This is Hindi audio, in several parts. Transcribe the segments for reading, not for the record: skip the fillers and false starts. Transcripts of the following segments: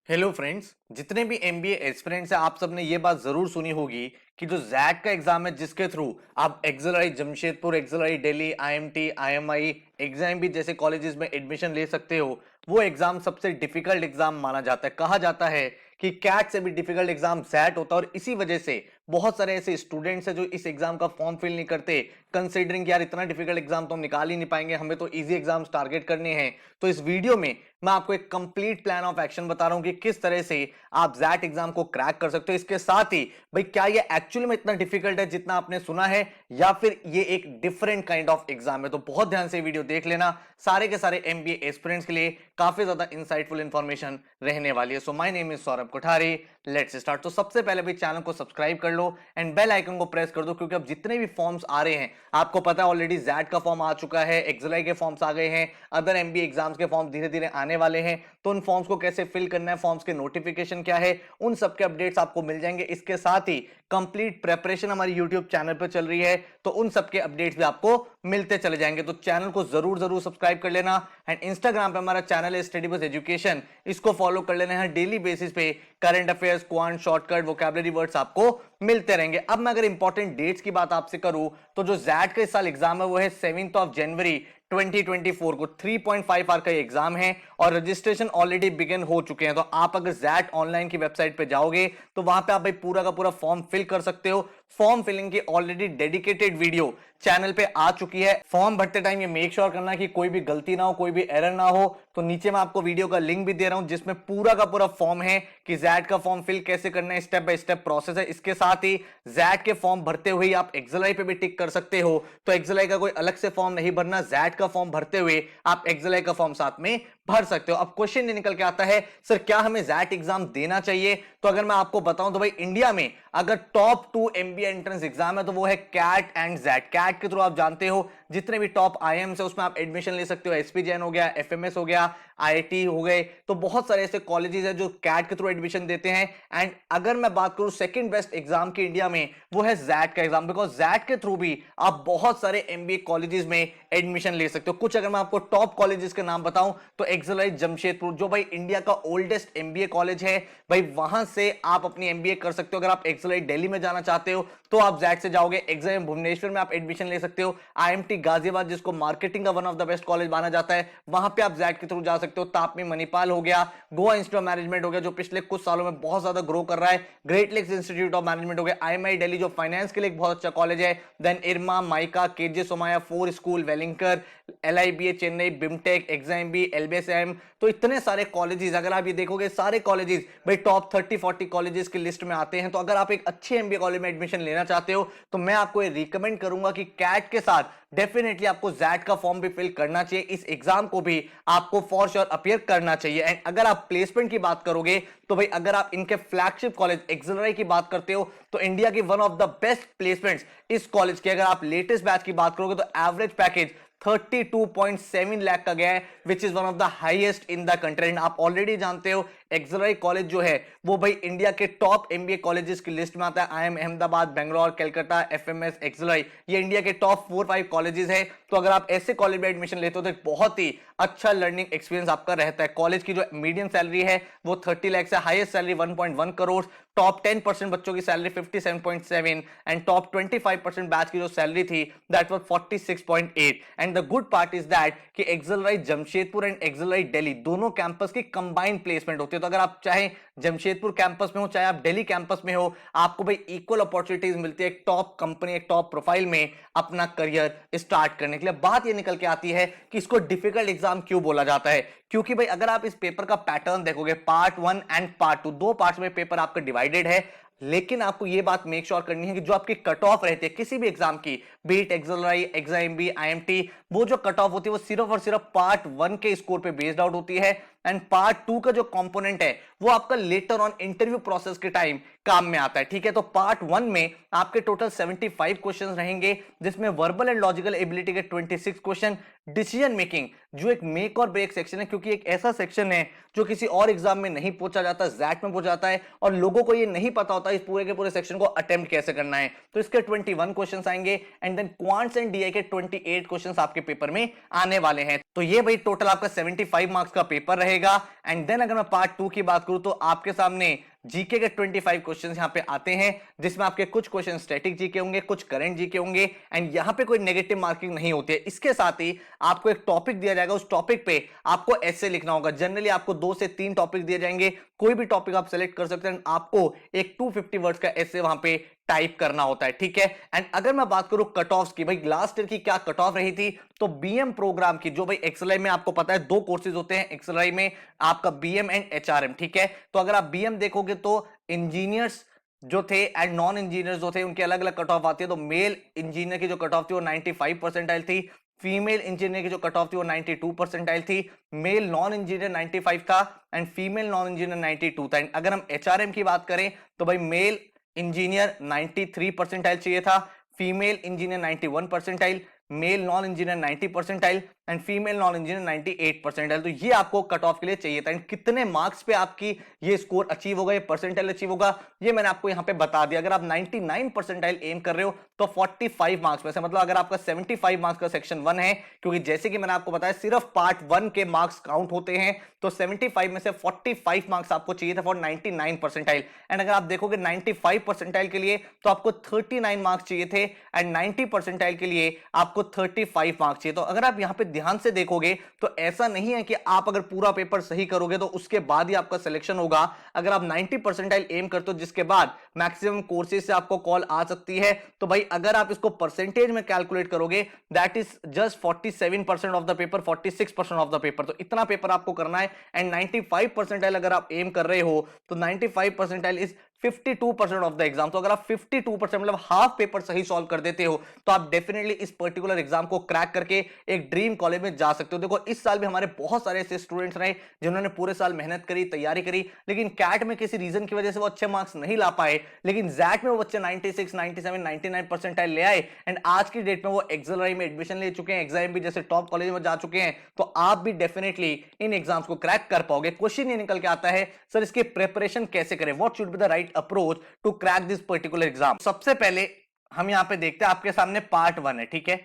हेलो फ्रेंड्स, जितने भी एमबीए एस्पिरेंट्स हैं आप सबने ये बात जरूर सुनी होगी कि जो जैट का एग्जाम है जिसके थ्रू आप XLi Jamshedpur, XLi Delhi, IMT, IMEI, exam भी जैसे कॉलेजेस में एडमिशन ले सकते हो। वो एग्जाम सबसे डिफिकल्ट एग्जाम माना जाता है। कहा जाता है कि कैट से भी डिफिकल्ट एग्जाम जैट होता है और इसी वजह से बहुत सारे ऐसे स्टूडेंट्स हैं जो इस एग्जाम का फॉर्म फिल नहीं करते, कंसिडरिंग यार इतना डिफिकल्ट एग्जाम तो हम निकाल ही नहीं पाएंगे, हमें तो इजी एग्जाम्स टारगेट करने हैं। तो इस वीडियो में मैं आपको एक कंप्लीट प्लान ऑफ एक्शन बता रहा हूं कि किस तरह से आप जैट एग्जाम को क्रैक कर सकते हो। इसके साथ ही भाई क्या ये एक्चुअली में इतना डिफिकल्ट है जितना आपने सुना है या फिर ये एक डिफरेंट काइंड ऑफ एग्जाम है। तो बहुत ध्यान से वीडियो देख लेना, सारे के सारे एमबीए एस्पिरेंट्स के लिए काफी ज्यादा इंसाइटफुल इंफॉर्मेशन रहने वाली है। So my name is Saurabh Kothari, let's start. तो सबसे पहले भी चैनल को सब्सक्राइब कर लो एंड बेल आइकन को प्रेस कर दो, क्योंकि अब जितने भी फॉर्म्स आ रहे हैं आपको पता है ऑलरेडी जैट का फॉर्म आ चुका है, एक्सएलआई के फॉर्म्स आ गए हैं, अदर एमबीए एग्जाम्स के फॉर्म धीरे धीरे आने वाले हैं। तो उन फॉर्म्स को कैसे फिल करना है, फॉर्म्स के नोटिफिकेशन क्या है, उन सब के अपडेट्स आपको मिल जाएंगे। इसके साथ ही कंप्लीट प्रेपरेशन हमारी यूट्यूब चैनल पर चल रही है, तो उन सब के अपडेट्स भी आपको मिलते चले जाएंगे। तो चैनल को जरूर जरूर सब्सक्राइब कर लेना एंड इंस्टाग्राम पे हमारा चैनल है स्टडी बस एजुकेशन, इसको फॉलो कर लेना है। डेली बेसिस पे current affairs, quant, shortcut, vocabulary words आपको मिलते रहेंगे। अब मैं अगर इंपॉर्टेंट डेट्स की बात आपसे करूं तो जो जैट का इस साल एग्जाम है वो है 7 जनवरी 2024 को। 3.5 आवर का एग्जाम है और रजिस्ट्रेशन ऑलरेडी बिगिन हो चुके हैं। तो आप अगर जैट ऑनलाइन की वेबसाइट पे जाओगे तो वहां पे आप भाई पूरा का पूरा फॉर्म फिल कर सकते हो। फॉर्म फिलिंग की ऑलरेडी डेडिकेटेड वीडियो चैनल पे आ चुकी है। फॉर्म भरते टाइम ये मेक श्योर करना कि कोई भी गलती ना हो, कोई भी एरर ना हो। तो नीचे मैं आपको वीडियो का लिंक भी दे रहा हूं जिसमें पूरा का पूरा फॉर्म है कि जैट का फॉर्म फिल कैसे करना है, स्टेप बाय स्टेप प्रोसेस है। इसके साथ ही जैट के फॉर्म भरते हुए आप एक्सएलआई पे भी टिक कर सकते हो। तो एक्सएलआई का कोई अलग से फॉर्म नहीं भरना, जैट का फॉर्म भरते हुए आप एक्सएलआई का फॉर्म साथ में भर सकते हो। अब क्वेश्चन निकल के आता है, सर क्या हमें जैट एग्जाम देना चाहिए? तो अगर मैं आपको बताऊं तो भाई इंडिया में अगर टॉप 2 एमबीए एंट्रेंस एग्जाम है तो वो है कैट एंड जैट। कैट के थ्रू आप जानते हो जितने भी टॉप आईएम्स है उसमें आप एडमिशन ले सकते हो। एसपी जैन हो गया, एफएमएस हो गया, आईआईटी हो गए, तो बहुत सारे ऐसे कॉलेजेस हैं जो कैट के थ्रू एडमिशन देते हैं। एंड अगर मैं बात करूं सेकंड बेस्ट एग्जाम की इंडिया में, वो है जैट का एग्जाम, बिकॉज जैट के थ्रू भी आप बहुत सारे एमबीए कॉलेजेस में एडमिशन ले सकते हो। कुछ अगर मैं आपको टॉप कॉलेजेस के नाम बताऊं तो एक्सएलआई जमशेदपुर, जो भाई इंडिया का ओल्डेस्ट एमबीए कॉलेज है, भाई वहां से आप अपनी एमबीए कर सकते हो। अगर आप एक्सएलआई दिल्ली में जाना चाहते हो तो आप जैट से जाओगे। एक्सएलआई भुवनेश्वर में आप एडमिशन ले सकते हो। आईएमटी गाजियाबाद, जिसको मार्केटिंग का one of the best college माना जाता है, वहां पे आप जैट के थ्रू जा सकते हो। तापमी मणिपाल हो गया, गोवा इंस्टीट्यूट ऑफ मैनेजमेंट हो गया जो पिछले कुछ सालों में बहुत ज्यादा ग्रो कर रहा है, Great Lakes Institute of Management हो गया, आईएमआई दिल्ली जो फाइनेंस के लिए एक बहुत अच्छा कॉलेज है, then IRMA, MICA, KJ Somaiya, FORE school, Welingkar, LIBA Chennai, BIMTECH, XIM B, LBSM. तो इतने सारे कॉलेजेस अगर आप ये देखोगे, सारे कॉलेजेस भाई टॉप 30-40 कॉलेजेस की लिस्ट में आते हैं। तो अगर आप एक अच्छे एमबीए कॉलेज में एडमिशन लेना चाहते हो तो मैं आपको ये रिकमेंड करूंगा कि कैट के साथ डेफिनेटली आपको जैट का फॉर्म भी फिल करना चाहिए। इस एग्जाम को भी आपको फॉर श्योर अपीयर करना चाहिए। एंड अगर आप प्लेसमेंट की बात करोगे तो भाई अगर आप इनके फ्लैगशिप कॉलेज एक्सएलआई की बात करते हो तो इंडिया की one of the best placements इस कॉलेज के। अगर आप लेटेस्ट बैच की बात करोगे तो एवरेज पैकेज 32.7 लाख का गया है, which is one of the highest in the country. आप ऑलरेडी जानते हो एक्सएलआई कॉलेज जो है वो भाई इंडिया के टॉप एमबीए कॉलेजेस की लिस्ट में आता है। IIM Ahmedabad, Bangalore, Calcutta, FMS, XLRI, ये इंडिया के टॉप 4-5 कॉलेजेस है। तो अगर आप ऐसे कॉलेज में एडमिशन लेते हो तो एक बहुत ही अच्छा लर्निंग एक्सपीरियंस आपका रहता है। कॉलेज की जो मीडियम सैलरी है वो 30 लाख है, हाईएस्ट सैलरी 1.1 करोड़, टॉप 10% बच्चों की सैलरी 57.7 एंड टॉप 25% बैच की जो सैलरी थी that was 46.8। And the good part is that कि XLRI Jamshedpur and XLRI Delhi दोनों कैंपस की कंबाइंड प्लेसमेंट होती है। तो अगर आप चाहे जमशेदपुर कैंपस में हो चाहे आप दिल्ली कैंपस में हो, आपको भाई इक्वल अपॉर्चुनिटीज मिलती है एक टॉप कंपनी, एक टॉप प्रोफाइल में अपना करियर स्टार्ट करने के लिए। बात ये निकल के आती है कि इसको डिफिकल्ट एग्जाम क्यों बोला जाता है, क्योंकि भाई अगर आप इस पेपर का पैटर्न देखोगे, पार्ट 1 एंड पार्ट 2 दो पार्ट्स में पेपर आपका डिवाइडेड है। लेकिन आपको यह बात मेक श्योर करनी है कि जो आपकी कट ऑफ रहती है किसी भी एग्जाम की, बीट एक्सएलआई, एग्जाम, आईएमटी, वो जो कट ऑफ होती है वो सिर्फ और सिर्फ पार्ट 1 के स्कोर पे बेस्ड आउट होती है। एंड पार्ट 2 का जो कंपोनेंट है वो आपका लेटर ऑन इंटरव्यू प्रोसेस के टाइम काम में आता है। ठीक है, तो पार्ट 1 में आपके टोटल 75 क्वेश्चंस रहेंगे, जिसमें वर्बल एंड लॉजिकल एबिलिटी के 26 क्वेश्चन, डिसीजन मेकिंग जो एक मेक और ब्रेक सेक्शन है, क्योंकि एक ऐसा सेक्शन है जो किसी और एग्जाम में नहीं पूछा जाता, जैट में पूछा जाता है और लोगों को ये नहीं पता होता इस पूरे के पूरे सेक्शन को अटेम्प्ट कैसे करना है। तो इसके 21 क्वेश्चंस आएंगे and then quants and DI के 28 क्वेश्चंस आपके पेपर में आने वाले हैं। तो ये भाई टोटल आपका 75 मार्क्स का पेपर रहेगा। रहेगा। एंड देन अगर मैं पार्ट 2 की बात करूं तो आपके सामने जीके के 25 क्वेश्चन यहां पे आते हैं, जिसमें आपके कुछ क्वेश्चन स्टैटिक जीके होंगे, कुछ करंट जीके होंगे, एंड यहां पे कोई नेगेटिव मार्किंग नहीं होती है। इसके साथ ही आपको एक टॉपिक दिया जाएगा, उस टॉपिक पे आपको ऐसे लिखना होगा। जनरली आपको 2 से 3 टॉपिक दिए जाएंगे, कोई भी टॉपिक आप सेलेक्ट कर सकते हैं, आपको एक 250 वर्ड्स का ऐसे वहां पे टाइप करना होता है, ठीक है। एंड अगर मैं बात करूं कट ऑफ की, भाई लास्ट ईयर की क्या कट ऑफ रही थी, तो बीएम प्रोग्राम की, जो भाई एक्सएलआई में आपको पता है 2 कोर्सेज होते हैं एक्सएलआई में, आपका बीएम एंड एचआरएम, ठीक है। तो अगर आप बीएम देखोगे तो इंजीनियर्स जो थे एंड नॉन इंजीनियर्स जो थे उनकी अलग अलग कट ऑफ आती है। तो मेल इंजीनियर की जो कट ऑफ थी वो 95 परसेंटाइल थी, फीमेल इंजीनियर की जो कट ऑफ थी वो 92 परसेंटाइल थी, मेल नॉन इंजीनियर 95 था एंड फीमेल नॉन इंजीनियर 92 था। एंड अगर हम एचआरएम की बात करें तो भाई मेल इंजीनियर 93 परसेंटाइल चाहिए था, female engineer 91 percentile, male non engineer 90 percentile and female non engineer 98 percentile. तो ये आपको कट ऑफ के लिए चाहिए था। एंड कितने मार्क्स पे आपकी ये स्कोर अचीव होगा, ये परसेंटाइल अचीव होगा, ये मैंने आपको यहां पे बता दिया। अगर आप 99 परसेंटाइल एम कर रहे हो तो 45 मार्क्स में से, मतलब अगर आपका 75 मार्क्स का सेक्शन 1 है, क्योंकि जैसे कि मैंने आपको बताया सिर्फ पार्ट 1 के मार्क्स काउंट होते हैं, तो 75 में से 45 मार्क्स आपको चाहिए था फॉर 99 परसेंटाइल। एंड अगर आप देखोगे 95 परसेंटाइल के लिए तो आपको 39 मार्क्स चाहिए थे एंड 90 परसेंटाइल के लिए आपको 35 मार्क्स चाहिए। तो अगर आप यहां पे ध्यान से देखोगे तो ऐसा नहीं है कि आप अगर पूरा पेपर सही करोगे तो उसके बाद ही आपका सिलेक्शन होगा। अगर आप 90 परसेंटाइल एम करते हो जिसके बाद मैक्सिमम कोर्सेज से आपको कॉल आ सकती है, तो भाई अगर आप इसको परसेंटेज में कैलकुलेट करोगे that is just 47% of the paper, 46% of the paper. तो इतना पेपर आपको करना है। एंड 95 परसेंटाइल अगर आप एम कर रहे हो तो 95 percentile is 52% of the exam. तो अगर आप 52% मतलब हाफ पेपर सही सॉल्व कर देते हो तो आप डेफिनेटली इस पर्टिकुलर एग्जाम को क्रैक करके एक ड्रीम कॉलेज में जा सकते हो। देखो इस साल भी हमारे बहुत सारे ऐसे स्टूडेंट्स रहे जिन्होंने पूरे साल मेहनत करी, तैयारी करी, लेकिन कैट में किसी रीजन की वजह से वो अच्छे मार्क्स नहीं ला पाए, लेकिन जैट में वो बच्चे 96, 97, 99 परसेंटाइल ले आए एंड आज की डेट में वो एक्सएलआई में एडमिशन ले चुके हैं, एग्जाम भी जैसे टॉप कॉलेज में जा चुके हैं। तो आप भी डेफिनेटली इन एग्जाम्स को क्रैक कर पाओगे। क्वेश्चन ये निकल के आता है सर इसकी प्रिपरेशन कैसे करें, what should be the right approach to crack this particular exam. सबसे पहले हम यहां पे देखते हैं, आपके सामने पार्ट 1 है, ठीक है,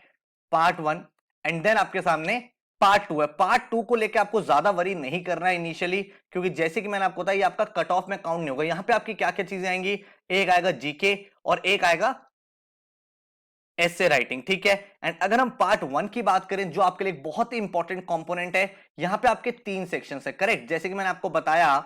पार्ट 1 एंड देन आपके सामने पार्ट 2 है। पार्ट 2 को लेकर आपको ज्यादा वरी नहीं करना है इनिशियली, क्योंकि जैसे कि मैंने आपको बताया ये आपका कट ऑफ में काउंट नहीं होगा। यहां पे आपकी क्या क्या चीजें आएंगी, एक आएगा जीके और एक आएगा ऐसे राइटिंग, ठीक है। एंड अगर हम पार्ट 1 की बात करें जो आपके लिए बहुत ही इंपॉर्टेंट कंपोनेंट है, यहां पे आपके 3 सेक्शंस है, करेक्ट। जैसे कि मैंने आपको बताया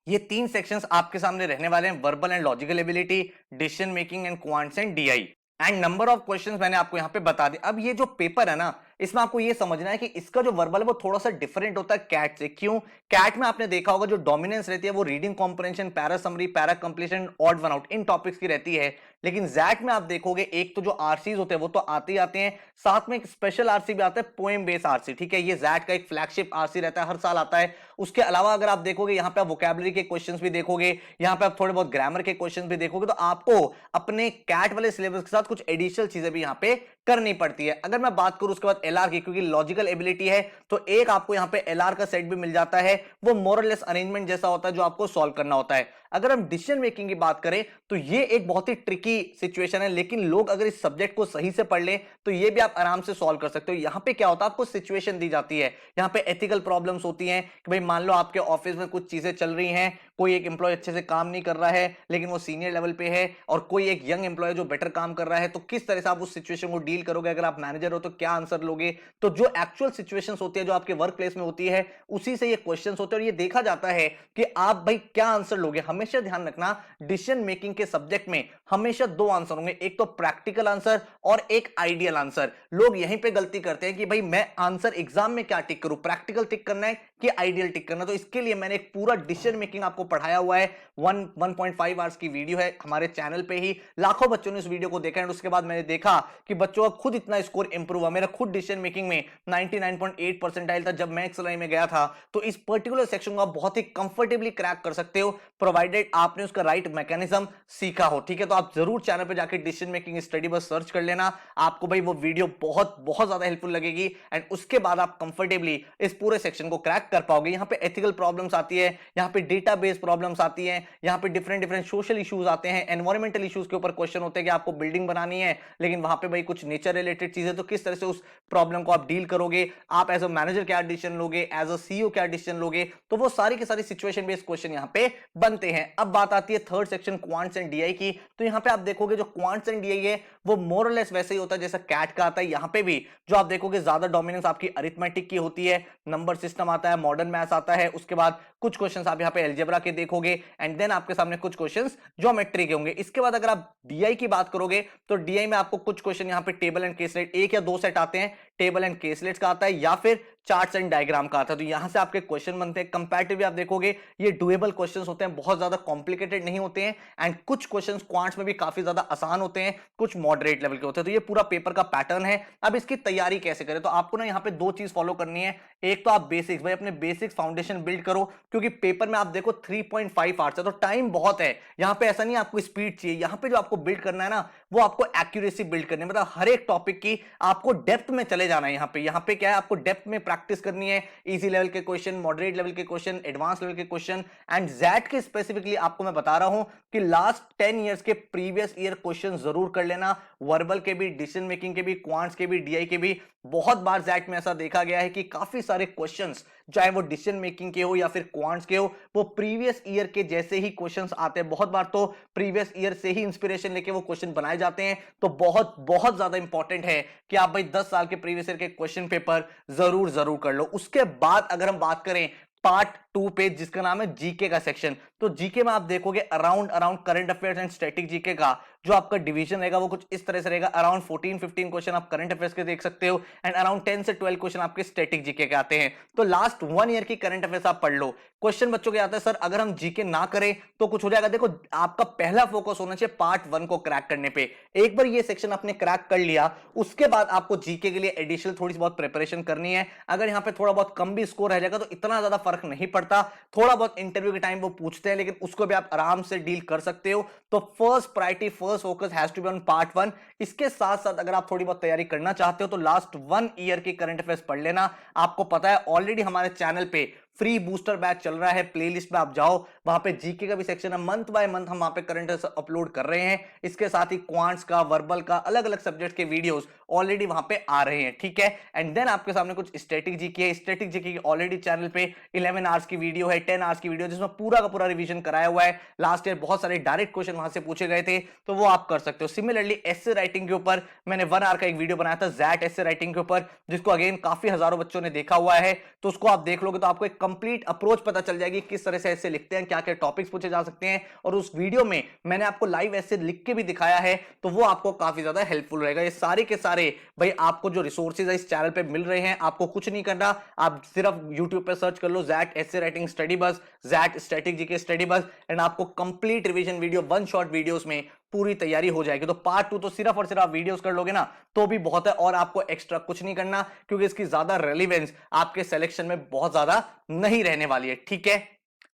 ये 3 सेक्शंस आपके सामने रहने वाले हैं, verbal and logical ability, decision making and quants and DI. And number of questions मैंने आपको यहां पे बता दिए। अब ये जो पेपर है ना, इसमें आपको ये समझना है कि इसका जो वर्बल है वो थोड़ा सा डिफरेंट होता है कैट से। क्यों? कैट में आपने देखा होगा जो डोमिनेंस रहती है वो reading comprehension, para summary, para completion, odd one out, इन टॉपिक्स की रहती है। लेकिन जैट में आप देखोगे एक तो जो आरसीज होते हैं वो तो आते ही आते हैं, साथ में एक स्पेशल आरसी भी आता है, पोएम बेस्ड आरसी, ठीक है। ये जैट का एक फ्लैगशिप आरसी रहता है, हर साल आता है। उसके अलावा अगर आप देखोगे यहाँ पे आप वोकैबुलरी के क्वेश्चंस भी देखोगे, यहाँ पे आप थोड़े बहुत ग्रामर के क्वेश्चंस भी देखोगे, तो आपको अपने कैट वाले सिलेबस के साथ कुछ एडिशनल चीजें भी यहाँ पे करनी पड़ती है। अगर मैं बात करूं उसके बाद एलआर की, क्योंकि लॉजिकल एबिलिटी है तो एक आपको यहां पे एलआर का सेट भी मिल जाता है, वो मोरलेस अरेंजमेंट जैसा होता है जो आपको सॉल्व करना होता है। अगर हम डिसीजन मेकिंग की बात करें तो ये एक बहुत ही ट्रिकी सिचुएशन है, लेकिन लोग अगर इस सब्जेक्ट को सही से पढ़ लें तो ये भी आप आराम से सॉल्व कर सकते हो। यहां पे क्या होता है, आपको सिचुएशन दी जाती है, यहां पे एथिकल प्रॉब्लम्स होती हैं कि भाई मान लो आपके ऑफिस में कुछ चीजें चल रही हैं, कोई एक एम्प्लॉय अच्छे से काम नहीं कर रहा है लेकिन वो सीनियर लेवल पे है, और कोई एक यंग एम्प्लॉय जो बेटर काम कर रहा है, तो किस तरह से आप उस सिचुएशन को डील करोगे। अगर आप मैनेजर हो तो क्या आंसर लोगे। तो जो एक्चुअल सिचुएशंस होती है जो आपके वर्क प्लेस में होती है उसी से ये क्वेश्चंस होते हैं, और ये देखा जाता है कि आप भाई क्या आंसर लोगे। हमेशा ध्यान रखना डिसीजन मेकिंग के सब्जेक्ट में हमेशा 2 आंसर होंगे, एक तो प्रैक्टिकल आंसर और एक आइडियल आंसर। लोग यहीं पे गलती करते हैं कि भाई मैं आंसर एग्जाम में क्या टिक करूं, प्रैक्टिकल टिक करना है कि आइडियल टिक करना। तो इसके लिए मैंने एक पूरा डिसीजन मेकिंग आपको पढ़ाया हुआ है, 1.5 आवर्स की वीडियो है हमारे चैनल पे ही। लाखों बच्चों ने उस वीडियो को देखा है, उसके बाद मैंने देखा कि बच्चों का खुद इतना स्कोर इंप्रूव हुआ। मेरा खुद डिसीजन मेकिंग में 99.8 परसेंटाइल था जब मैं एक्सएलआई में गया था। तो इस पर्टिकुलर सेक्शन को आप बहुत ही कंफर्टेबली क्रैक कर सकते हो, प्रोवाइडेड आपने उसका राइट मैकेनिज्म सीखा हो, ठीक है। तो आप जरूर चैनल पे जाकर डिसीजन मेकिंग स्टडी बस सर्च कर लेना, आपको भाई वो वीडियो बहुत बहुत ज्यादा हेल्पफुल लगेगी। एंड उसके बाद आप कंफर्टेबली इस पूरे सेक्शन को क्रैक कर पाओगे। यहाँ पे एथिकल प्रॉब्लम्स आती है, यहाँ पे डेटाबेस प्रॉब्लम्स आती है, यहाँ पे डिफरेंट सोशल इश्यूज आते हैं, एनवायरमेंटल इश्यूज के ऊपर क्वेश्चन होते हैं कि आपको बिल्डिंग बनानी है लेकिन वहां पे भाई कुछ नेचर रिलेटेड चीजें, तो किस तरह से उस प्रॉब्लम को आप डील करोगे, आप एज अ मैनेजर क्या डिसीजन लोगे, एज अ सीईओ क्या डिसीजन लोगे, तो वो सारी की सारी सिचुएशन बेस्ड क्वेश्चन यहाँ पे बनते हैं। अब बात आती है third section quants and DI की, तो यहाँ पे आप देखोगे जो क्वांट्स एंड डीआई है वो मोर और लेस वैसे ही होता है जैसा कैट का आता है। यहाँ पे भी जो आप देखोगे ज्यादा डोमिनेंस आपकी अरिथमेटिक की होती है, नंबर सिस्टम आता है, मॉडर्न मैथ्स आता है, उसके बाद कुछ क्वेश्चंस आप यहाँ पे अलजेब्रा के देखोगे, एंड देन आपके सामने कुछ क्वेश्चंस ज्योमेट्री के होंगे। इसके बाद अगर आप डीआई की बात करोगे तो डीआई में आपको कुछ क्वेश्चन यहाँ पे टेबल एंड केसलेट, एक या दो सेट आते हैं, टेबल एंड केसलेट्स का आता है या फिर चार्ट्स एंड डायग्राम का आता है, तो यहां से आपके क्वेश्चन बनते हैं। कंपैरेटिवली आप देखोगे ये डुएबल क्वेश्चंस होते हैं, बहुत ज्यादा कॉम्प्लिकेटेड नहीं होते हैं, एंड कुछ क्वेश्चंस क्वांट्स में भी काफी ज्यादा आसान होते हैं, कुछ मॉडरेट लेवल के होते हैं। तो ये पूरा पेपर का पैटर्न है। अब इसकी तैयारी कैसे करें, तो आपको ना यहाँ पे दो चीज फॉलो करनी है। एक तो आप बेसिक्स, भाई अपने बेसिक्स फाउंडेशन बिल्ड करो, क्योंकि पेपर में आप देखो 3.5 आवर्स है, तो टाइम बहुत है। यहाँ पे ऐसा नहीं आपको स्पीड चाहिए, यहाँ पे जो आपको बिल्ड करना है ना वो आपको एक्यूरेसी बिल्ड करनी है, मतलब हर एक टॉपिक की आपको डेप्थ में चले जाना है। यहाँ पे क्या है, आपको डेप्थ में प्रैक्टिस करनी है, इजी लेवल के क्वेश्चन, मॉडरेट लेवल के क्वेश्चन, एडवांस लेवल के क्वेश्चन, एंड जैट के स्पेसिफिकली आपको मैं बता रहा हूं कि लास्ट 10 इयर्स के प्रीवियस ईयर क्वेश्चन जरूर कर लेना, वर्बल के भी, डिसीजन मेकिंग के भी, क्वांट्स के भी, डीआई के भी। बहुत बार जैट में ऐसा देखा गया है कि काफी सारे क्वेश्चंस चाहे वो डिसीजन मेकिंग के हो या फिर क्वांट्स के हो, वो प्रीवियस ईयर के जैसे ही क्वेश्चंस आते हैं। बहुत बार तो प्रीवियस ईयर से ही इंस्पिरेशन लेके वो क्वेश्चन बनाए जाते हैं। तो बहुत बहुत ज्यादा इंपॉर्टेंट है कि आप भाई 10 साल के प्रीवियस ईयर के क्वेश्चन पेपर जरूर जरूर कर लो। उसके बाद अगर हम बात करें पार्ट 2 पे, जिसका नाम है जीके का सेक्शन, तो जीके में आप देखोगे around current affairs and static GK का जो आपका डिवीजन रहेगा वो कुछ इस तरह से रहेगा। अराउंड 14-15 क्वेश्चन आप करंट अफेयर्स के देख सकते हो, एंड अराउंड 10 से 12 क्वेश्चन आपके स्टैटिक जीके के आते हैं। तो लास्ट 1 ईयर की करंट अफेयर्स आप पढ़ लो। क्वेश्चन बच्चों के आता है सर अगर हम जीके ना करें तो कुछ हो जाएगा। देखो आपका पहला फोकस होना चाहिए पार्ट 1 को क्रैक करने पे। एक बार ये सेक्शन आपने क्रैक कर लिया, उसके बाद आपको जीके के लिए एडिशनल थोड़ी बहुत प्रिपरेशन करनी है। अगर यहाँ पे थोड़ा बहुत कम भी स्कोर रह जाएगा तो इतना ज्यादा फर्क नहीं पड़ता, थोड़ा बहुत इंटरव्यू के टाइम वो पूछते हैं, लेकिन उसको भी आप आराम से डील कर सकते हो। तो first priority, first focus has to be on part 1। इसके साथ साथ अगर आप थोड़ी बहुत तैयारी करना चाहते हो तो लास्ट 1 ईयर की करंट अफेयर्स पढ़ लेना। आपको पता है ऑलरेडी हमारे चैनल पे फ्री बूस्टर बैच चल रहा है, प्लेलिस्ट में आप जाओ, वहां पे जीके का भी सेक्शन है, मंथ बाय मंथ हम वहां पे करंट अफेयर्स अपलोड कर रहे हैं। इसके साथ ही क्वांट्स का, वर्बल का, अलग अलग सब्जेक्ट के वीडियोस ऑलरेडी वहां पे आ रहे हैं, ठीक है। एंड देन आपके सामने कुछ स्टैटिक जीके है। स्टैटिक जीके की ऑलरेडी चैनल पे 11 आवर्स की वीडियो है, 10 आवर्स की वीडियो, जिसमें पूरा का पूरा रिवीजन कराया हुआ है। लास्ट ईयर बहुत सारे डायरेक्ट क्वेश्चन वहां से पूछे गए थे, तो वो आप कर सकते हो। सिमिलरली एस्से राइटिंग के ऊपर मैंने 1 आवर का एक वीडियो बनाया था, जैट एस्से राइटिंग के ऊपर, जिसको अगेन काफी हजारों बच्चों ने देखा हुआ है। तो उसको आप देख लोगे तो आपको एक कंप्लीट अप्रोच पता चल जाएगी किस तरह से ऐसे लिखते हैं, क्या क्या टॉपिक्स पूछे जा सकते हैं। और उस वीडियो में मैंने आपको लाइव ऐसे लिख के भी दिखाया है, तो वो आपको काफी ज्यादा हेल्पफुल रहेगा। ये सारे के सारे भाई आपको जो रिसोर्सेज है इस चैनल पे मिल रहे हैं, आपको कुछ नहीं करना, आप सिर्फ यूट्यूब पे सर्च कर लो जैट एस्से राइटिंग स्टडी बस, जैट स्टैटिक जीके स्टडी बस, एंड आपको complete revision video 1 shot videos में पूरी तैयारी हो जाएगी। तो पार्ट 2 तो सिर्फ और सिर्फ आप वीडियोस कर लोगे ना तो भी बहुत है, और आपको एक्स्ट्रा कुछ नहीं करना, क्योंकि इसकी ज्यादा रेलिवेंस आपके सिलेक्शन में बहुत ज्यादा नहीं रहने वाली है, ठीक है।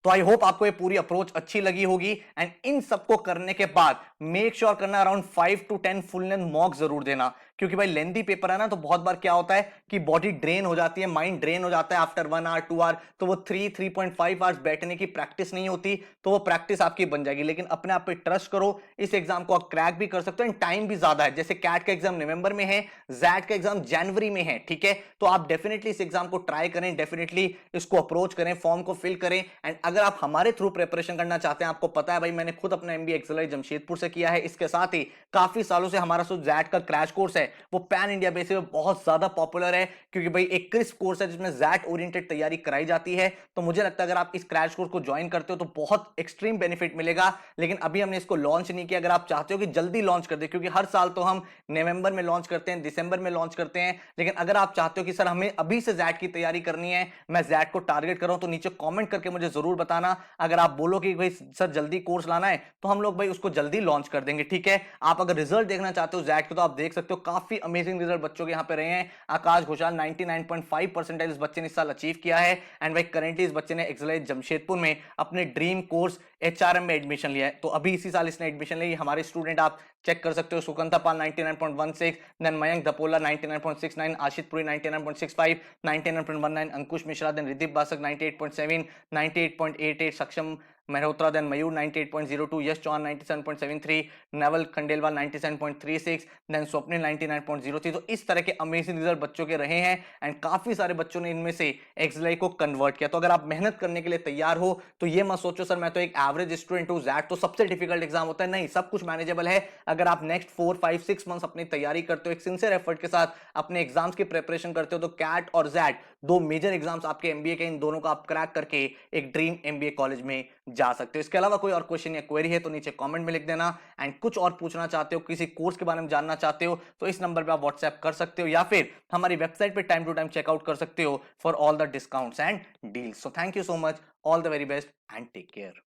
तो आई होप आपको ये पूरी अप्रोच अच्छी लगी होगी। एंड इन सबको करने के बाद मेक श्योर करना around 5 to 10 full length mock जरूर देना, क्योंकि भाई लेंथी पेपर है ना, तो बहुत बार क्या होता है कि बॉडी ड्रेन हो जाती है, माइंड ड्रेन हो जाता है आफ्टर 1 आवर 2 आवर, तो वो 3.5 आवर्स बैठने की प्रैक्टिस नहीं होती, तो वो प्रैक्टिस आपकी बन जाएगी। लेकिन अपने आप पे ट्रस्ट करो, इस एग्जाम को आप क्रैक भी कर सकते हो, एंड टाइम भी ज्यादा है। जैसे कैट का एग्जाम नवंबर में है, जैट का एग्जाम जनवरी में है, ठीक है। तो आप डेफिनेटली इस एग्जाम को ट्राई करें, डेफिनेटली इसको अप्रोच करें, फॉर्म को फिल करें। एंड अगर आप हमारे थ्रू प्रिपरेशन करना चाहते हैं, आपको पता है भाई मैंने खुद अपना एमबीए एक्सेलराइज जमशेदपुर से किया है, इसके साथ ही काफी सालों से हमारा जो जैट का क्रैश कोर्स है वो पैन इंडिया बेसिस पे बहुत ज्यादा पॉपुलर है, क्योंकि भाई एक क्रिस्प कोर्स है जिसमें जैट ओरिएंटेड तैयारी कराई जाती है। तो मुझे लगता है अगर आप इस क्रैश कोर्स को ज्वाइन करते हो तो बहुत एक्सट्रीम बेनिफिट मिलेगा। लेकिन अभी हमने इसको लॉन्च नहीं किया, अगर आप चाहते हो कि जल्दी लॉन्च कर दे, क्योंकि हर साल तो हम नवंबर में लॉन्च करते हैं, दिसंबर में लॉन्च करते हैं, लेकिन अगर आप चाहते हो कि सर हमें अभी से जैट की तैयारी करनी है, मैं जैट को टारगेट कर रहा हूं, तो नीचे कॉमेंट करके मुझे जरूर बताना। अगर आप बोलो कि भाई सर जल्दी कोर्स लाना है, तो हम लोग भाई उसको जल्दी लॉन्च कर देंगे, ठीक है। आप अगर रिजल्ट देखना चाहते हो जैट के, तो आप देख सकते हो काफी अमेजिंग रिजल्ट बच्चों के यहाँ पे रहे हैं। आकाश घोषाल 99.5 परसेंटाइल इस बच्चे ने इस साल अचीव किया है। एंड भाई करेंटली इस बच्चे ने एक्सेलराइज जमशेदपुर में अपने ड्रीम कोर्स एचआरएम में एडमिशन लिया है। तो अभी इसी साल इसने एडमिशन लिया, हमारे स्टूडेंट आप चेक कर सकते हो। सुकंता पाल 99.16, देन मयंक धपोला 99.69, आशित पुरी 99.65, 99.19, अंकुश मिश्रा, देन रिदीप बासक 98.7, 98.88, सक्षम मल्होत्रा, देन मयूर 98.02, यश चौहान 97.73, नेवल खंडेलवाल 97.36, देन स्वप्निल 99.03। तो इस तरह के अमेजिंग रिजल्ट बच्चों के रहे हैं एंड काफी सारे बच्चों ने इनमें से एक्सएलआई को कन्वर्ट किया। तो अगर आप मेहनत करने के लिए तैयार हो तो ये मत सोचो सर मैं तो एक एवरेज स्टूडेंट हूं, जैट तो सबसे डिफिकल्ट एग्जाम होता है। नहीं, सब कुछ मैनेजेबल है अगर आप नेक्स्ट 4 5 6 मंथ्स अपनी तैयारी करते हो, एक सिंसियर एफर्ट के साथ अपने एग्जाम्स की प्रिपरेशन करते हो, तो कैट और जैट दो मेजर एग्जाम्स आपके एमबीए के, इन दोनों को आप क्रैक करके एक ड्रीम एमबीए कॉलेज में जा सकते हो। इसके अलावा कोई और क्वेश्चन या क्वेरी है तो नीचे कमेंट में लिख देना। एंड कुछ और पूछना चाहते हो, किसी कोर्स के बारे में जानना चाहते हो, तो इस नंबर पे आप व्हाट्सएप कर सकते हो या फिर हमारी वेबसाइट पे टाइम टू टाइम चेकआउट कर सकते हो for all the discounts and deals. So thank you so much, all the very best and take care.